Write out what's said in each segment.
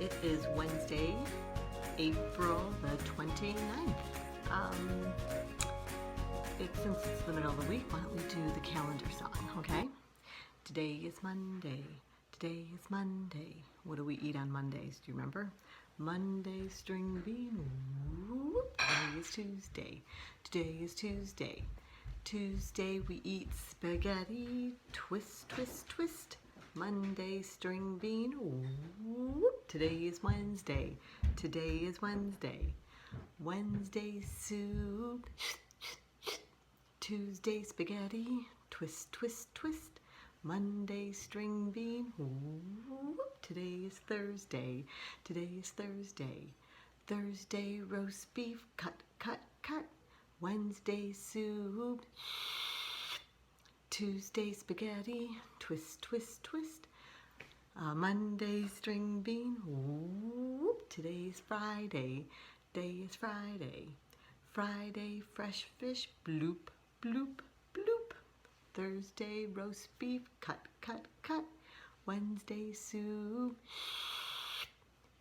It is Wednesday, April the 29th. Since it's the middle of the week, why don't we do the calendar song, okay? Today is Monday. Today is Monday. What do we eat on Mondays? Do you remember? Monday, string bean. Whoop. Today is Tuesday. Today is Tuesday. Tuesday we eat spaghetti. Twist, twist, twist. Monday, string bean. Whoop. Today is Wednesday. Today is Wednesday. Wednesday, soup. Tuesday, spaghetti. Twist, twist, twist. Monday, string bean. Whoop. Today is Thursday. Today is Thursday. Thursday, roast beef. Cut, cut, cut. Wednesday, soup. Tuesday, spaghetti. Twist, twist, twist. Monday, string bean. Whoop. Today is Friday. Today is Friday. Friday, fresh fish. Bloop, bloop, bloop. Thursday, roast beef. Cut, cut, cut. Wednesday, soup.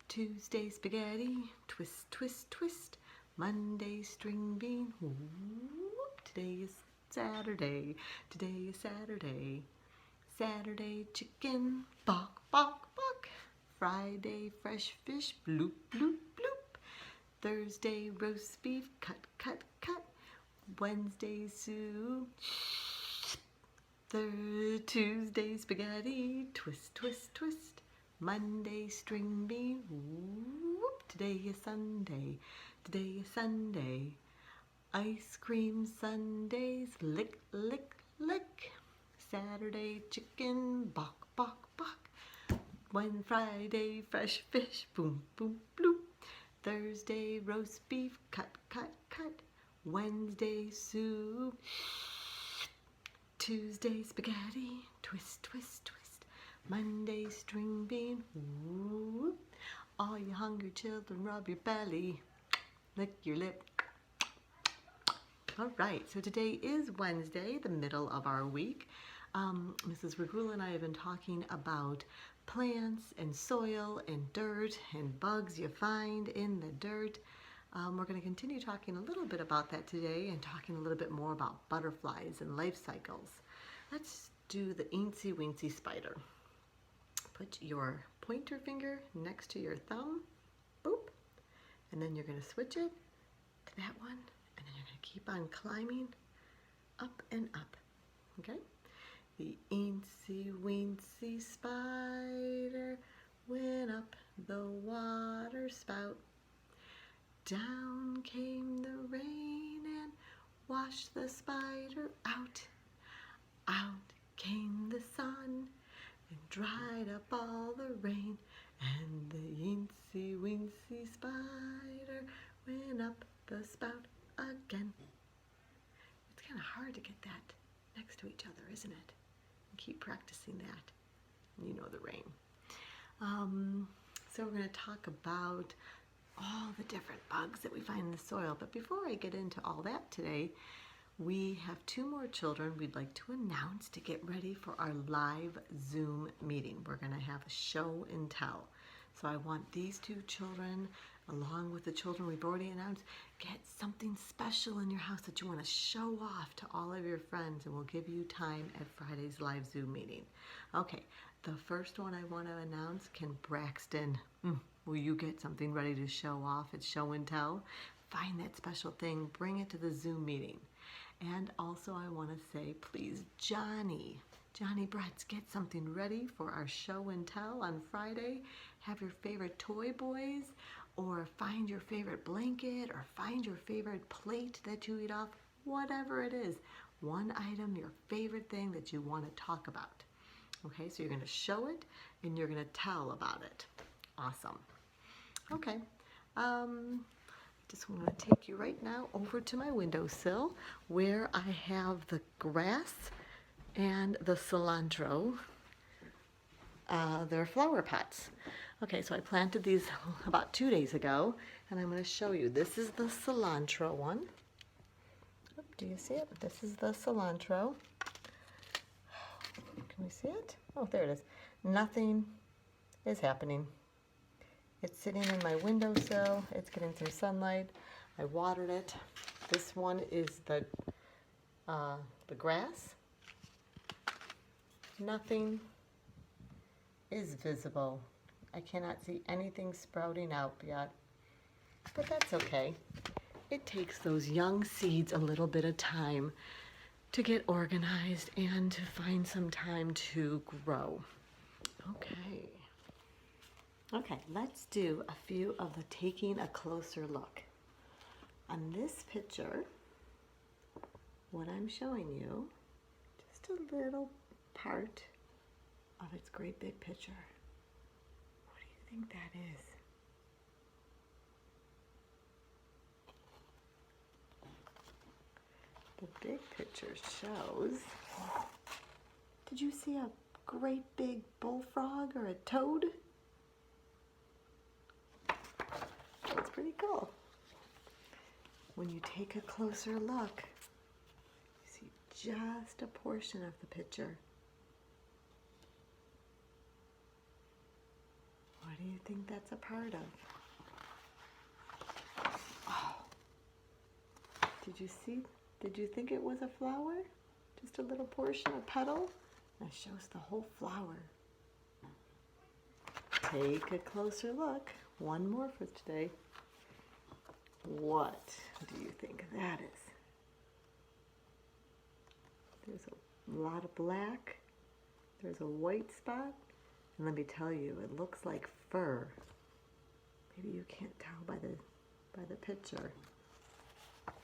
Tuesday, spaghetti. Twist, twist, twist. Monday, string bean. Whoop. Today is Saturday. Today is Saturday. Saturday, chicken. Bok, bok, bok. Friday, fresh fish. Bloop, bloop, bloop. Thursday, roast beef. Cut, cut, cut. Wednesday, soup. Tuesday, spaghetti. Twist, twist, twist. Monday, string bean. Whoop. Today is Sunday. Today is Sunday. Ice cream sundaes. Lick, lick, lick. Saturday, chicken. Bok, bok, bok. Friday, fresh fish. Boom, boom, bloop. Thursday, roast beef. Cut, cut, cut. Wednesday, soup. Tuesday, spaghetti. Twist, twist, twist. Monday, string bean. Whoop. All you hungry children, rub your belly. Lick your lip. All right, so today is Wednesday, the middle of our week. Mrs. Regula and I have been talking about plants and soil and dirt and bugs you find in the dirt. We're going to continue talking a little bit about that today and talking a little bit more about butterflies and life cycles. Let's do the eensy weensy spider. Put your pointer finger next to your thumb, boop, and then you're going to switch it to that one, and then you're going to keep on climbing up and up, okay? The eensy weensy spider went up the water spout. Down came the rain and washed the spider out. Out came the sun and dried up all the rain, and the eensy weensy spider went up the spout again. It's kind of hard to get that next to each other, isn't it? And keep practicing that. You know the rain. So we're going to talk about all the different bugs that we find in the soil. But before I get into all that today, we have two more children we'd like to announce to get ready for our live Zoom meeting. We're going to have a show and tell. So I want these two children, along with the children we've already announced, get something special in your house that you want to show off to all of your friends, and we'll give you time at Friday's live Zoom meeting. Okay, the first one I want to announce, can Braxton, will you get something ready to show off at show and tell? Find that special thing, bring it to the Zoom meeting. And also I want to say, please, Johnny Bretz, get something ready for our show and tell on Friday. Have your favorite toy boys, or find your favorite blanket, or find your favorite plate that you eat off, whatever it is. One item, your favorite thing that you want to talk about. Okay, so you're going to show it and you're going to tell about it. Awesome. Okay, just want to take you right now over to my windowsill where I have the grass and the cilantro. They're flower pots. Okay, so I planted these about 2 days ago, and I'm going to show you. This is the cilantro one. Oh, do you see it? This is the cilantro. Can we see it? Oh, there it is. Nothing is happening. It's sitting in my windowsill. It's getting some sunlight. I watered it. This one is the grass. Nothing is visible. I cannot see anything sprouting out yet, but that's okay. It takes those young seeds a little bit of time to get organized and to find some time to grow. Okay, let's do a few of the taking a closer look. On this picture, what I'm showing you, just a little part of its great big picture. What do you think that is? The big picture shows, did you see a great big bullfrog or a toad? That's pretty cool. When you take a closer look, you see just a portion of the picture. What do you think that's a part of? Oh. Did you think it was a flower? Just a little portion, a petal? That shows the whole flower. Take a closer look. One more for today. What do you think that is? There's a lot of black. There's a white spot. And let me tell you, it looks like fur. Maybe you can't tell by the picture.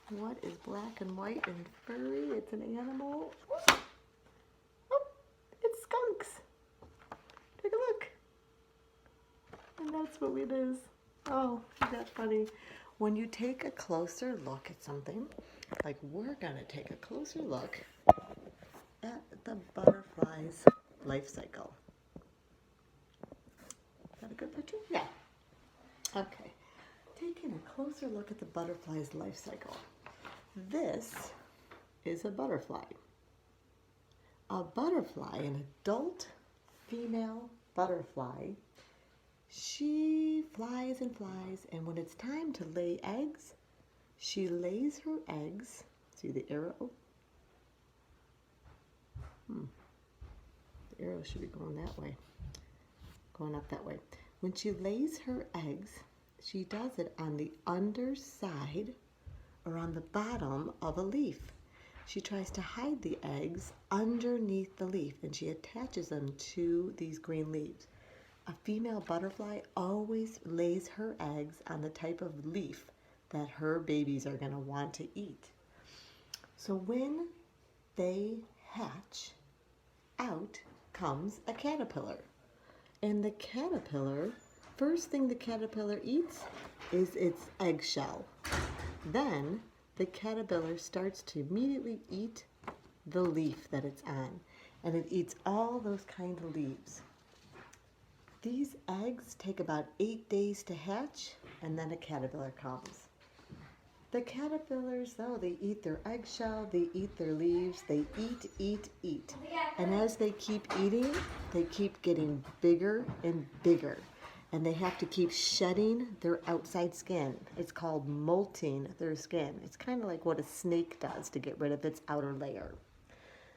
What is black and white and furry? It's an animal. Oh, it's skunks. Take a look. And that's what it is. Oh, isn't that funny? When you take a closer look at something, like we're gonna take a closer look at the butterfly's life cycle. Is that a good picture? Yeah. Okay. Taking a closer look at the butterfly's life cycle. This is a butterfly. A butterfly, an adult female butterfly, she flies and flies, and when it's time to lay eggs, she lays her eggs. See the arrow? The arrow should be going that way, going up that way. When she lays her eggs, she does it on the underside or on the bottom of a leaf. She tries to hide the eggs underneath the leaf, and she attaches them to these green leaves. A female butterfly always lays her eggs on the type of leaf that her babies are going to want to eat. So when they hatch, out comes a caterpillar. And the caterpillar, first thing the caterpillar eats is its eggshell. Then the caterpillar starts to immediately eat the leaf that it's on, and it eats all those kind of leaves. These eggs take about 8 days to hatch, and then a caterpillar comes. The caterpillars, though, they eat their eggshell, they eat their leaves, they eat. And as they keep eating, they keep getting bigger and bigger. And they have to keep shedding their outside skin. It's called molting their skin. It's kind of like what a snake does to get rid of its outer layer.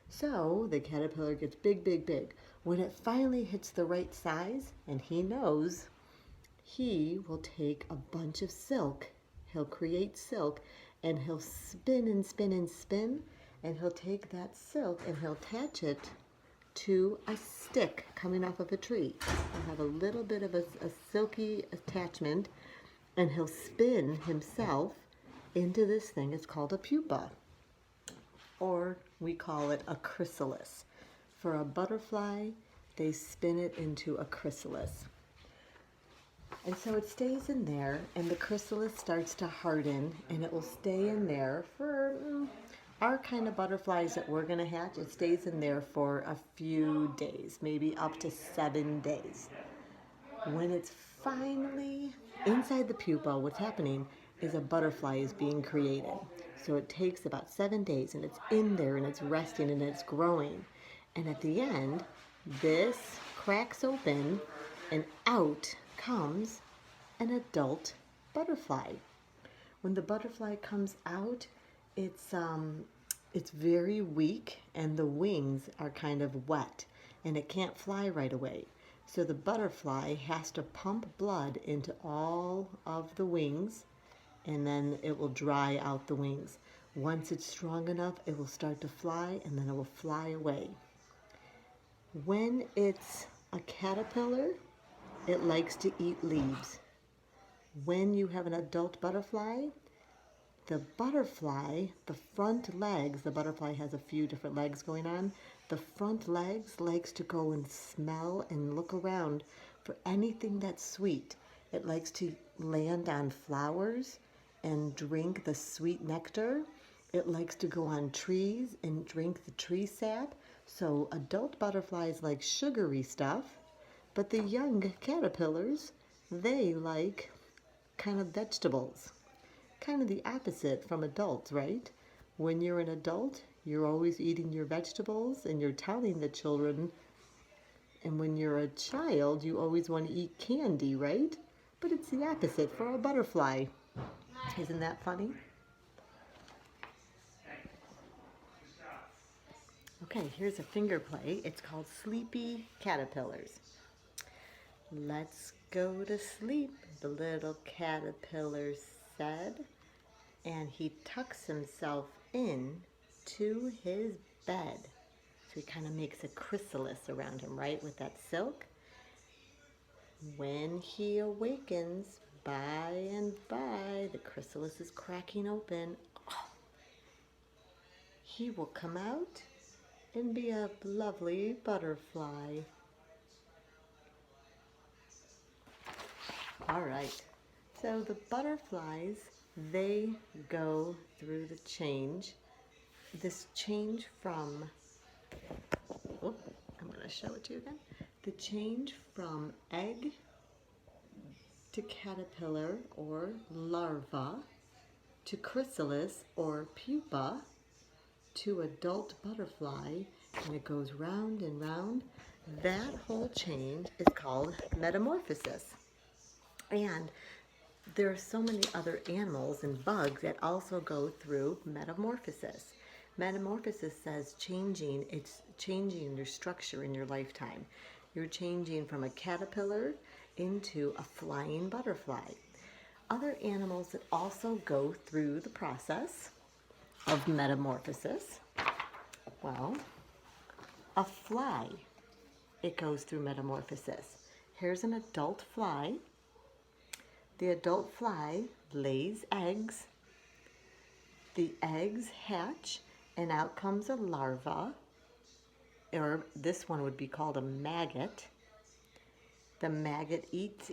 So the caterpillar gets big. When it finally hits the right size, and he knows, he will take a bunch of silk. He'll create silk, and he'll spin, and he'll take that silk and he'll attach it to a stick coming off of a tree. He'll have a little bit of a silky attachment, and he'll spin himself into this thing. It's called a pupa, or we call it a chrysalis. For a butterfly, they spin it into a chrysalis. And so it stays in there, and the chrysalis starts to harden, and it will stay in there for our kind of butterflies that we're going to hatch. It stays in there for a few days, maybe up to 7 days. When it's finally inside the pupa, what's happening is a butterfly is being created. So it takes about 7 days, and it's in there, and it's resting, and it's growing. And at the end, this cracks open, and out comes an adult butterfly. When the butterfly comes out, it's very weak and the wings are kind of wet and it can't fly right away. So the butterfly has to pump blood into all of the wings and then it will dry out the wings. Once it's strong enough, it will start to fly and then it will fly away. When it's a caterpillar, it likes to eat leaves. When you have an adult butterfly, the front legs, the butterfly has a few different legs going on. The front legs likes to go and smell and look around for anything that's sweet. It likes to land on flowers and drink the sweet nectar. It likes to go on trees and drink the tree sap. So adult butterflies like sugary stuff, but the young caterpillars, they like kind of vegetables. Kind of the opposite from adults, right? When you're an adult, you're always eating your vegetables and you're telling the children. And when you're a child, you always want to eat candy, right? But it's the opposite for a butterfly. Isn't that funny? Okay, here's a finger play. It's called Sleepy Caterpillars. Let's go to sleep, the little caterpillar said, and he tucks himself in to his bed. So he kind of makes a chrysalis around him, right, with that silk. When he awakens, by and by, the chrysalis is cracking open. Oh, he will come out and be a lovely butterfly. All right, so the butterflies, they go through the change. This change from, oh, I'm going to show it to you again. The change from egg to caterpillar or larva to chrysalis or pupa to adult butterfly, and it goes round and round. That whole change is called metamorphosis. And there are so many other animals and bugs that also go through metamorphosis. Metamorphosis says changing, it's changing your structure in your lifetime. You're changing from a caterpillar into a flying butterfly. Other animals that also go through the process of metamorphosis, well, a fly, it goes through metamorphosis. Here's an adult fly. The adult fly lays eggs. The eggs hatch, and out comes a larva, or this one would be called a maggot. The maggot eats,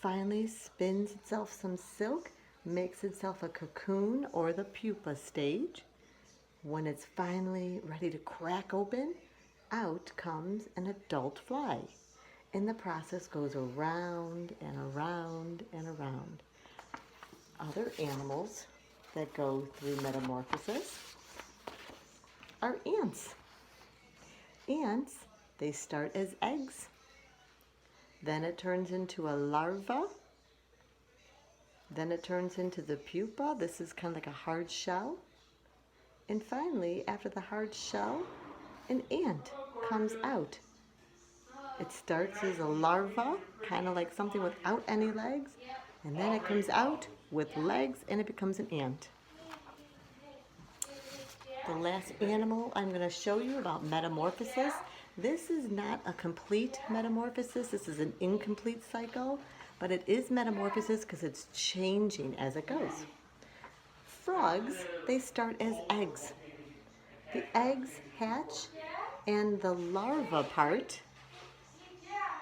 finally spins itself some silk, makes itself a cocoon or the pupa stage. When it's finally ready to crack open, out comes an adult fly. And the process goes around and around and around. Other animals that go through metamorphosis are ants. Ants, they start as eggs. Then it turns into a larva. Then it turns into the pupa. This is kind of like a hard shell. And finally, after the hard shell, an ant comes out. It starts as a larva, kind of like something without any legs, and then it comes out with legs and it becomes an ant. The last animal I'm going to show you about metamorphosis, this is not a complete metamorphosis, this is an incomplete cycle, but it is metamorphosis because it's changing as it goes. Frogs, they start as eggs. The eggs hatch and the larva part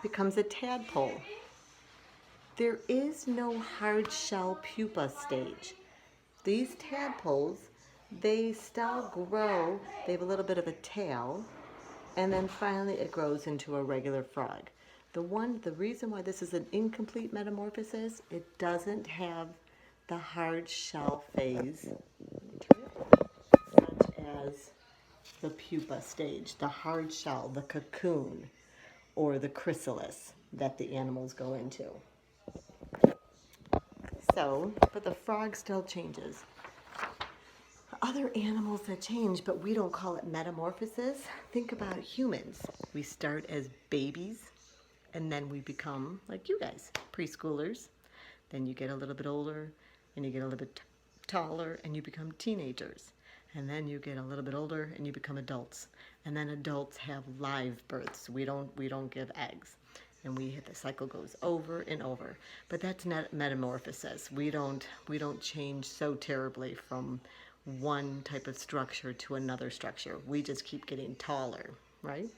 becomes a tadpole. There is no hard shell pupa stage. These tadpoles, they still grow, they have a little bit of a tail, and then finally it grows into a regular frog. The reason why this is an incomplete metamorphosis, it doesn't have the hard shell phase, such as the pupa stage, the hard shell, the cocoon, or the chrysalis that the animals go into. So, but the frog still changes. Other animals that change, but we don't call it metamorphosis. Think about humans. We start as babies, and then we become like you guys, preschoolers. Then you get a little bit older, and you get a little bit taller, and you become teenagers. And then you get a little bit older, and you become adults. And then adults have live births. We don't give eggs. And the cycle goes over and over. But that's not metamorphosis. We don't change so terribly from one type of structure to another structure. We just keep getting taller, right?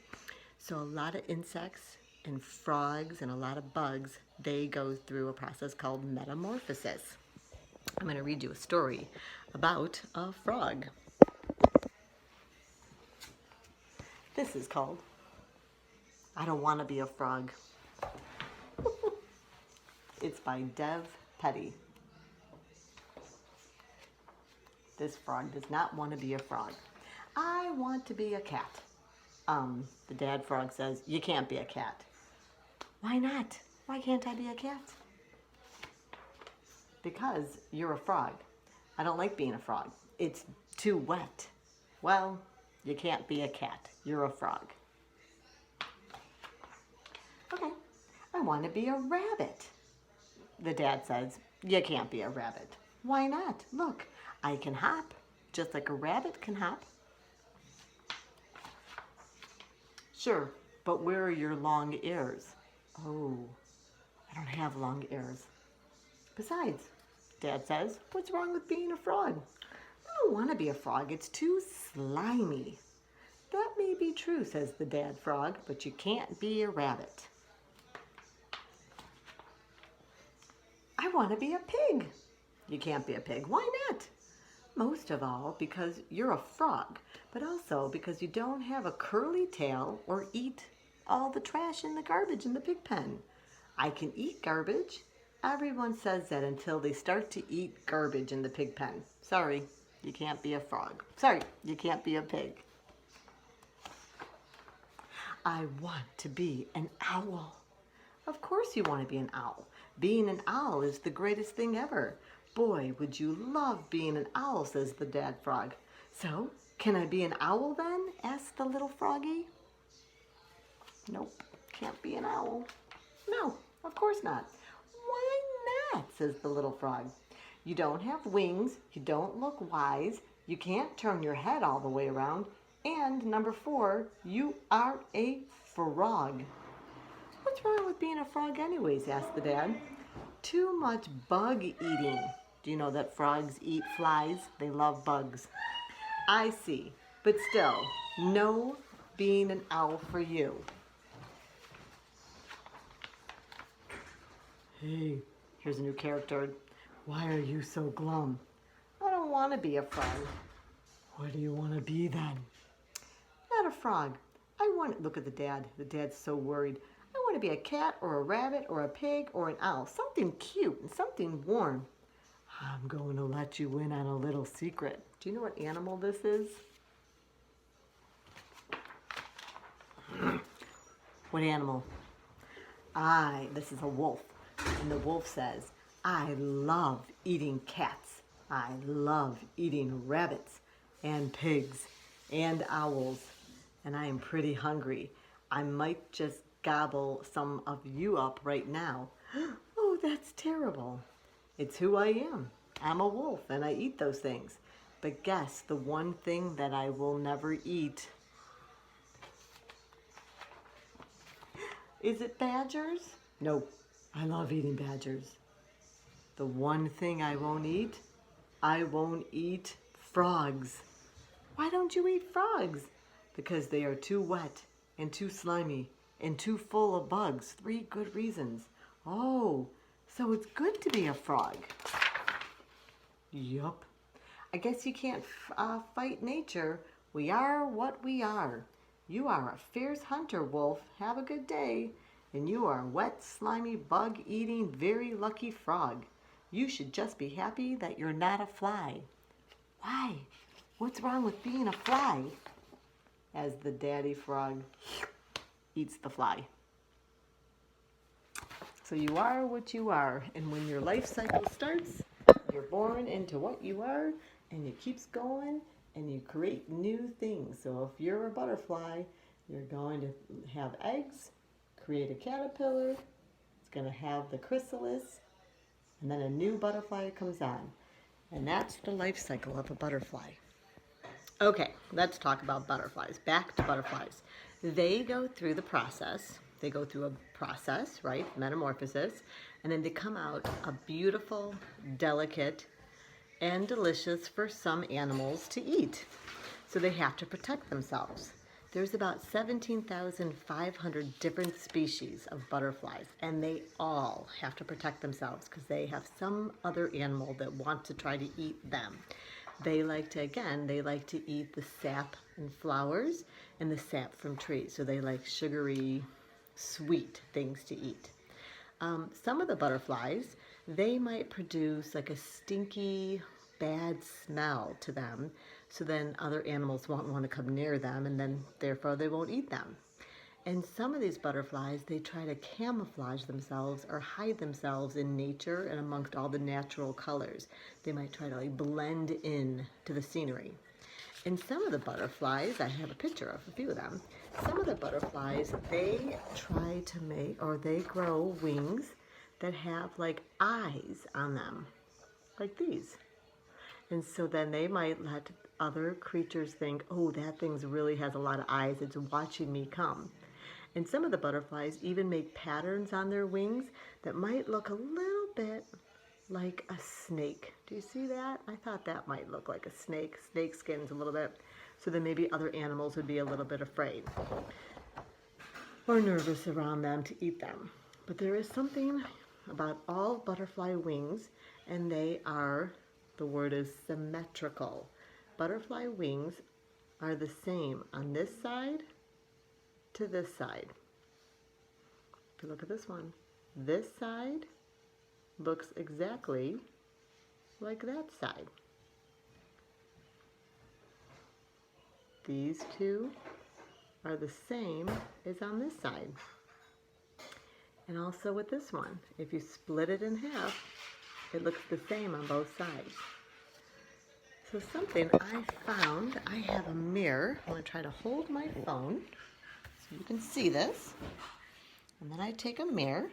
So a lot of insects and frogs and a lot of bugs, they go through a process called metamorphosis. I'm going to read you a story about a frog. This is called I Don't Want to Be a Frog. It's by Dev Petty. This frog does not want to be a frog. I want to be a cat. The dad frog says, you can't be a cat. Why not? Why can't I be a cat? Because you're a frog. I don't like being a frog. It's too wet. Well, you can't be a cat. You're a frog. Okay, I want to be a rabbit. The dad says, you can't be a rabbit. Why not? Look, I can hop, just like a rabbit can hop. Sure, but where are your long ears? Oh, I don't have long ears. Besides, Dad says, what's wrong with being a frog? I don't want to be a frog. It's too slimy. That may be true, says the dad frog, but you can't be a rabbit. I want to be a pig. You can't be a pig. Why not? Most of all because you're a frog, but also because you don't have a curly tail or eat all the trash in the garbage in the pig pen. I can eat garbage. Everyone says that until they start to eat garbage in the pig pen. Sorry, you can't be a frog. Sorry, you can't be a pig. I want to be an owl. Of course you want to be an owl. Being an owl is the greatest thing ever. Boy, would you love being an owl, says the dad frog. So, can I be an owl then? Asked the little froggy. Nope, can't be an owl. No, of course not. Why not, says the little frog. You don't have wings, you don't look wise, you can't turn your head all the way around, and number 4, you are a frog. What's wrong with being a frog anyways, asked the dad. Too much bug eating. Do you know that frogs eat flies? They love bugs. I see, but still, no being an owl for you. Hey, here's a new character. Why are you so glum? I don't want to be a frog. What do you want to be then? Not a frog. Look at the dad. The dad's so worried. I want to be a cat or a rabbit or a pig or an owl. Something cute and something warm. I'm going to let you in on a little secret. Do you know what animal this is? What animal? This is a wolf. And the wolf says, I love eating cats. I love eating rabbits and pigs and owls. And I am pretty hungry. I might just gobble some of you up right now. Oh, that's terrible. It's who I am. I'm a wolf and I eat those things. But guess the one thing that I will never eat. Is it badgers? Nope. I love eating badgers. The one thing I won't eat frogs. Why don't you eat frogs? Because they are too wet and too slimy and too full of bugs. 3 good reasons. Oh, so it's good to be a frog. Yup. I guess you can't fight nature. We are what we are. You are a fierce hunter, wolf. Have a good day. And you are a wet, slimy, bug-eating, very lucky frog. You should just be happy that you're not a fly. Why? What's wrong with being a fly? As the daddy frog eats the fly. So you are what you are, and when your life cycle starts, you're born into what you are, and it keeps going, and you create new things. So if you're a butterfly, you're going to have eggs, create a caterpillar, it's going to have the chrysalis, and then a new butterfly comes on. And that's the life cycle of a butterfly. Okay, let's talk about butterflies. Back to butterflies. They go through the process. They go through a process, right? Metamorphosis. And then they come out a beautiful, delicate, and delicious for some animals to eat. So they have to protect themselves. There's about 17,500 different species of butterflies, and they all have to protect themselves because they have some other animal that wants to try to eat them. They like to eat the sap and flowers and the sap from trees. So they like sugary, sweet things to eat. Some of the butterflies, they might produce like a stinky, bad smell to them. So then other animals won't want to come near them, and then therefore they won't eat them. And some of these butterflies, they try to camouflage themselves or hide themselves in nature and amongst all the natural colors. They might try to like blend in to the scenery. And some of the butterflies, I have a picture of a few of them. Some of the butterflies, they try to make, or they grow wings that have like eyes on them, like these. And so then they might let other creatures think, oh, that thing really has a lot of eyes. It's watching me come. And some of the butterflies even make patterns on their wings that might look a little bit like a snake. Do you see that? I thought that might look like a snake. Snake skins a little bit. So then maybe other animals would be a little bit afraid or nervous around them to eat them. But there is something about all butterfly wings, and they are, the word is symmetrical. Butterfly wings are the same on this side to this side. If you look at this one, this side looks exactly like that side. These two are the same as on this side. And also with this one, if you split it in half, it looks the same on both sides. So something I found, I have a mirror. I'm going to try to hold my phone so you can see this. And then I take a mirror,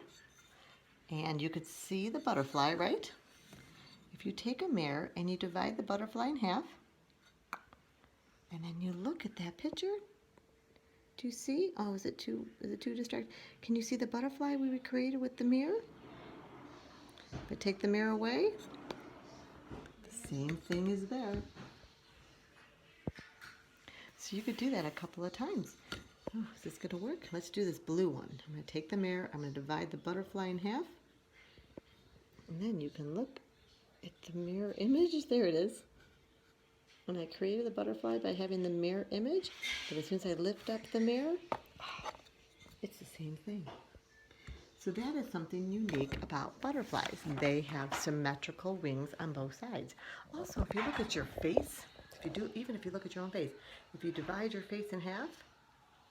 and you could see the butterfly, right? If you take a mirror and you divide the butterfly in half, and then you look at that picture, do you see? Oh, is it too distracting? Can you see the butterfly we created with the mirror? If I take the mirror away, the same thing is there. So you could do that a couple of times. Oh, is this going to work? Let's do this blue one. I'm going to take the mirror, I'm going to divide the butterfly in half, and then you can look at the mirror image. There it is. When I created the butterfly by having the mirror image, but as soon as I lift up the mirror, it's the same thing. So that is something unique about butterflies. They have symmetrical wings on both sides. Also, if you look at your face, even if you look at your own face, if you divide your face in half,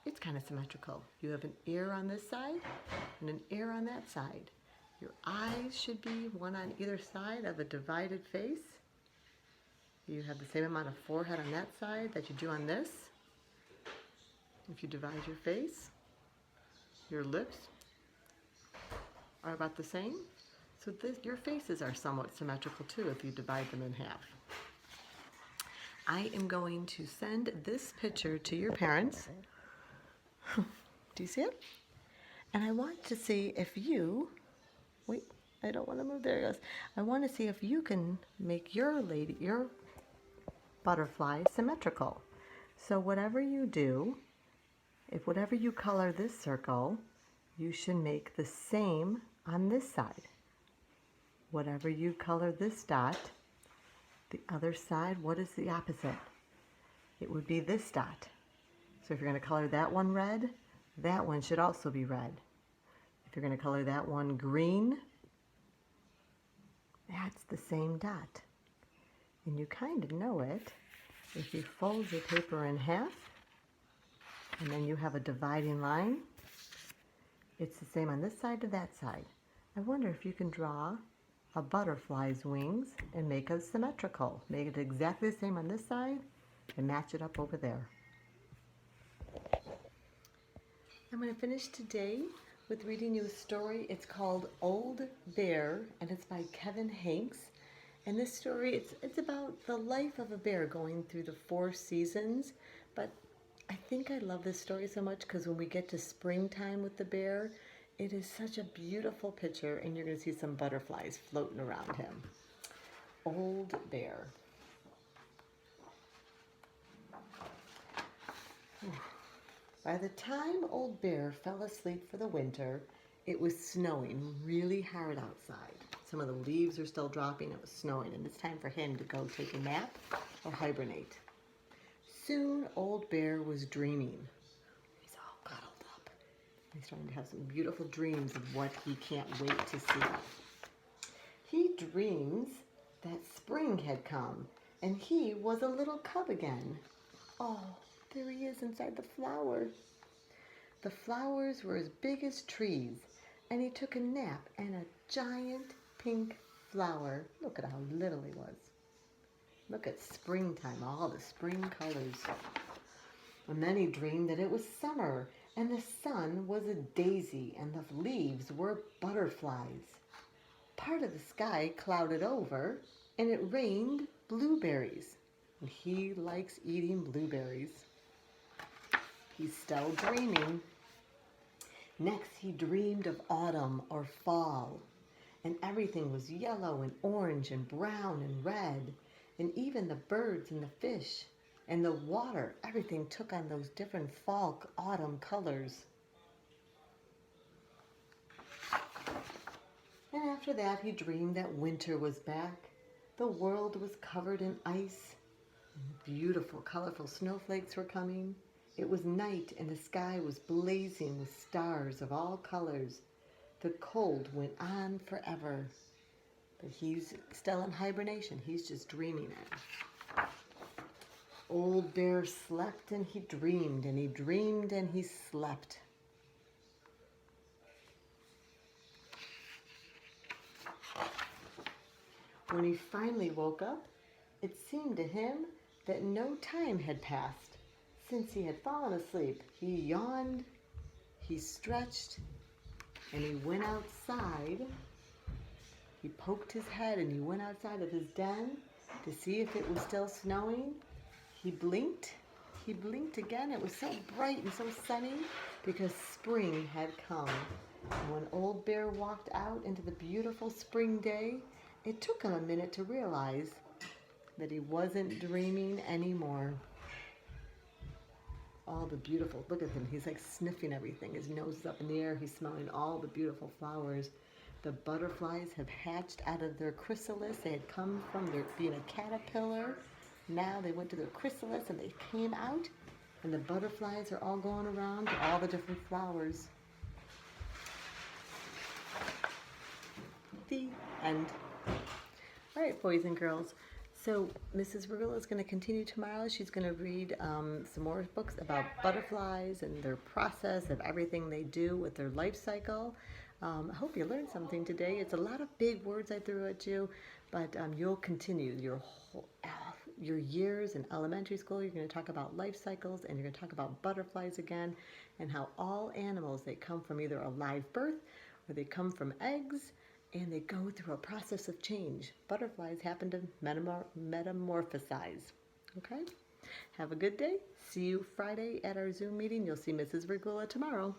it's kind of symmetrical. You have an ear on this side and an ear on that side. Your eyes should be one on either side of a divided face. You have the same amount of forehead on that side that you do on this. If you divide your face, your lips are about the same. So your faces are somewhat symmetrical too if you divide them in half. I am going to send this picture to your parents. Do you see it? And I want to see if you, wait, I don't want to move, there it goes. I want to see if you can make your butterfly symmetrical. So whatever you do, if whatever you color this circle, you should make the same on this side. Whatever you color this dot, the other side, what is the opposite? It would be this dot. So if you're going to color that one red, that one should also be red. If you're going to color that one green, that's the same dot. And you kind of know it if you fold your paper in half and then you have a dividing line. It's the same on this side to that side. I wonder if you can draw a butterfly's wings and make it symmetrical. Make it exactly the same on this side and match it up over there. I'm going to finish today with reading you a story. It's called Old Bear, and it's by Kevin Hanks. And this story, it's about the life of a bear going through the 4 seasons. But I think I love this story so much because when we get to springtime with the bear, it is such a beautiful picture, and you're going to see some butterflies floating around him. Old Bear. By the time Old Bear fell asleep for the winter, it was snowing really hard outside. Some of the leaves are still dropping. It was snowing, and it's time for him to go take a nap or hibernate. Soon, Old Bear was dreaming. He's all cuddled up. He's starting to have some beautiful dreams of what he can't wait to see. He dreams that spring had come, and he was a little cub again. Oh, there he is inside the flower. The flowers were as big as trees, and he took a nap in a giant pink flower. Look at how little he was. Look at springtime, all the spring colors. And then he dreamed that it was summer, and the sun was a daisy, and the leaves were butterflies. Part of the sky clouded over, and it rained blueberries. And he likes eating blueberries. He's still dreaming. Next, he dreamed of autumn or fall, and everything was yellow and orange and brown and red, and even the birds and the fish and the water, everything took on those different fall, autumn colors. And after that, he dreamed that winter was back. The world was covered in ice. Beautiful, colorful snowflakes were coming. It was night, and the sky was blazing with stars of all colors. The cold went on forever. But he's still in hibernation. He's just dreaming it. Old Bear slept and he dreamed, and he dreamed and he slept. When he finally woke up, it seemed to him that no time had passed since he had fallen asleep. He yawned, he stretched, and he went outside. He poked his head and he went outside of his den to see if it was still snowing. He blinked again. It was so bright and so sunny because spring had come. And when Old Bear walked out into the beautiful spring day, it took him a minute to realize that he wasn't dreaming anymore. All the beautiful, look at him, he's like sniffing everything. His nose is up in the air, he's smelling all the beautiful flowers. The butterflies have hatched out of their chrysalis. They had come from their being a caterpillar. Now they went to their chrysalis and they came out, and the butterflies are all going around to all the different flowers. The end. All right, boys and girls. So Mrs. Riggle is going to continue tomorrow. She's going to read some more books about butterflies and their process of everything they do with their life cycle. I hope you learned something today. It's a lot of big words I threw at you, but you'll continue your years in elementary school. You're going to talk about life cycles, and you're going to talk about butterflies again, and how all animals, they come from either a live birth or they come from eggs, and they go through a process of change. Butterflies happen to metamorphosize. Okay? Have a good day. See you Friday at our Zoom meeting. You'll see Mrs. Regula tomorrow.